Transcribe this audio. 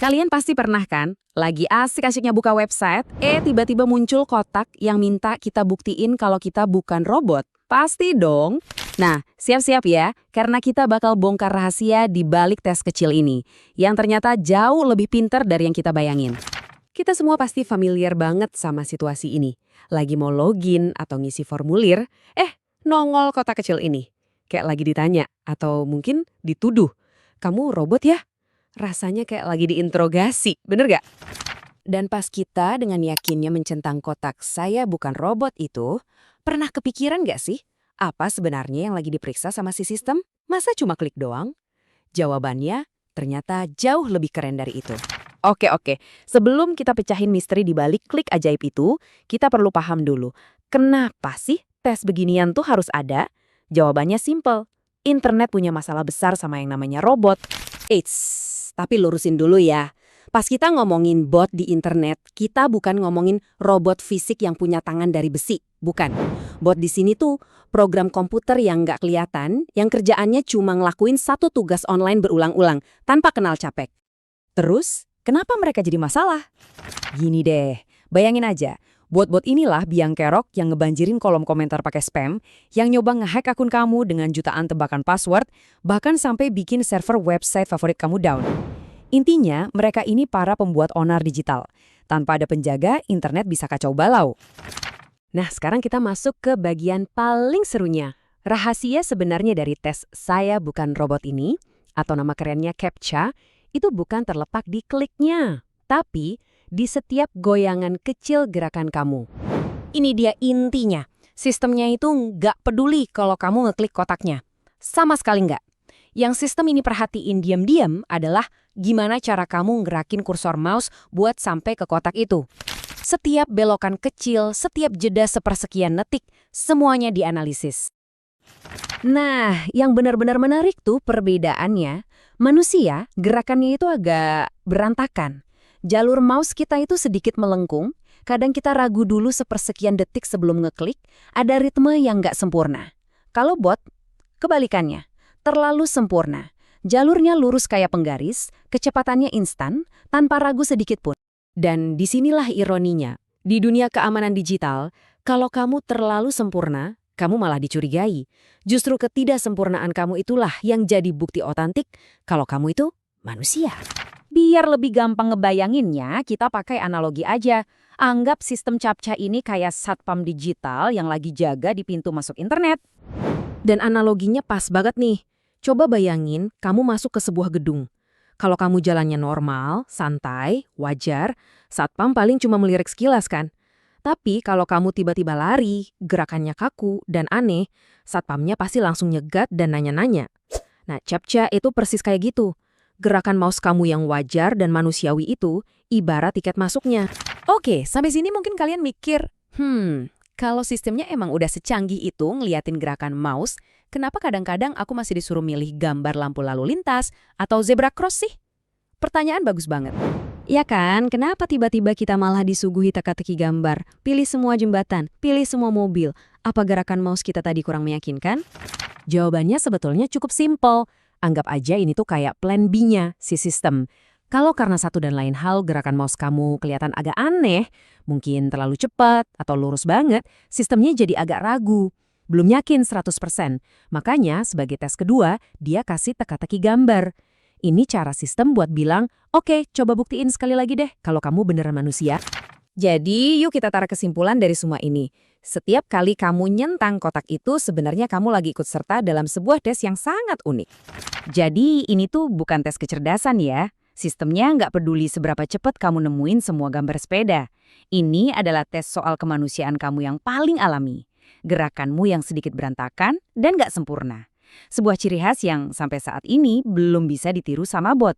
Kalian pasti pernah kan, lagi asik-asiknya buka website, tiba-tiba muncul kotak yang minta kita buktiin kalau kita bukan robot. Pasti dong. Nah, siap-siap ya, karena kita bakal bongkar rahasia di balik tes kecil ini, yang ternyata jauh lebih pinter dari yang kita bayangin. Kita semua pasti familiar banget sama situasi ini. Lagi mau login atau ngisi formulir, nongol kotak kecil ini. Kayak lagi ditanya, atau mungkin dituduh, kamu robot ya? Rasanya kayak lagi diinterogasi, bener gak? Dan pas kita dengan yakinnya mencentang kotak "saya bukan robot" itu, pernah kepikiran gak sih? Apa sebenarnya yang lagi diperiksa sama si sistem? Masa cuma klik doang? Jawabannya ternyata jauh lebih keren dari itu. Oke. Sebelum kita pecahin misteri di balik klik ajaib itu, kita perlu paham dulu. Kenapa sih tes beginian tuh harus ada? Jawabannya simple. Internet punya masalah besar sama yang namanya robot. Tapi lurusin dulu ya. Pas kita ngomongin bot di internet, kita bukan ngomongin robot fisik yang punya tangan dari besi. Bukan. Bot di sini tuh program komputer yang nggak kelihatan, yang kerjaannya cuma ngelakuin satu tugas online berulang-ulang, tanpa kenal capek. Terus, kenapa mereka jadi masalah? Gini deh, bayangin aja. Bot-bot inilah biang kerok yang ngebanjirin kolom komentar pakai spam, yang nyoba ngehack akun kamu dengan jutaan tebakan password, bahkan sampai bikin server website favorit kamu down. Intinya, mereka ini para pembuat onar digital. Tanpa ada penjaga, internet bisa kacau balau. Nah, sekarang kita masuk ke bagian paling serunya. Rahasia sebenarnya dari tes "saya bukan robot" ini, atau nama kerennya CAPTCHA, itu bukan terletak di kliknya, tapi di setiap goyangan kecil gerakan kamu. Ini dia intinya. Sistemnya itu nggak peduli kalau kamu ngeklik kotaknya. Sama sekali nggak. Yang sistem ini perhatiin diam-diam adalah gimana cara kamu ngerakin kursor mouse buat sampai ke kotak itu. Setiap belokan kecil, setiap jeda sepersekian detik, semuanya dianalisis. Nah, yang benar-benar menarik tuh perbedaannya. Manusia, gerakannya itu agak berantakan. Jalur mouse kita itu sedikit melengkung, kadang kita ragu dulu sepersekian detik sebelum ngeklik, ada ritme yang nggak sempurna. Kalau bot, kebalikannya, terlalu sempurna. Jalurnya lurus kayak penggaris, kecepatannya instan, tanpa ragu sedikit pun. Dan disinilah ironinya. Di dunia keamanan digital, kalau kamu terlalu sempurna, kamu malah dicurigai. Justru ketidaksempurnaan kamu itulah yang jadi bukti otentik kalau kamu itu manusia. Biar lebih gampang ngebayanginnya, kita pakai analogi aja. Anggap sistem CAPTCHA ini kayak satpam digital yang lagi jaga di pintu masuk internet. Dan analoginya pas banget nih. Coba bayangin kamu masuk ke sebuah gedung. Kalau kamu jalannya normal, santai, wajar, satpam paling cuma melirik sekilas kan? Tapi kalau kamu tiba-tiba lari, gerakannya kaku dan aneh, satpamnya pasti langsung nyegat dan nanya-nanya. Nah, CAPTCHA itu persis kayak gitu. Gerakan mouse kamu yang wajar dan manusiawi itu ibarat tiket masuknya. Oke, sampai sini mungkin kalian mikir, kalau sistemnya emang udah secanggih itu ngeliatin gerakan mouse, kenapa kadang-kadang aku masih disuruh milih gambar lampu lalu lintas atau zebra cross sih? Pertanyaan bagus banget. Ya kan, kenapa tiba-tiba kita malah disuguhi teka-teki gambar? Pilih semua jembatan, pilih semua mobil. Apa gerakan mouse kita tadi kurang meyakinkan? Jawabannya sebetulnya cukup simpel. Anggap aja ini tuh kayak plan B-nya si sistem. Kalau karena satu dan lain hal gerakan mouse kamu kelihatan agak aneh, mungkin terlalu cepat atau lurus banget, sistemnya jadi agak ragu. Belum yakin 100%. Makanya sebagai tes kedua, dia kasih teka-teki gambar. Ini cara sistem buat bilang, oke, coba buktiin sekali lagi deh kalau kamu beneran manusia. Jadi, yuk kita tarik kesimpulan dari semua ini. Setiap kali kamu nyentang kotak itu, sebenarnya kamu lagi ikut serta dalam sebuah tes yang sangat unik. Jadi, ini tuh bukan tes kecerdasan ya. Sistemnya nggak peduli seberapa cepat kamu nemuin semua gambar sepeda. Ini adalah tes soal kemanusiaan kamu yang paling alami. Gerakanmu yang sedikit berantakan dan nggak sempurna. Sebuah ciri khas yang sampai saat ini belum bisa ditiru sama bot.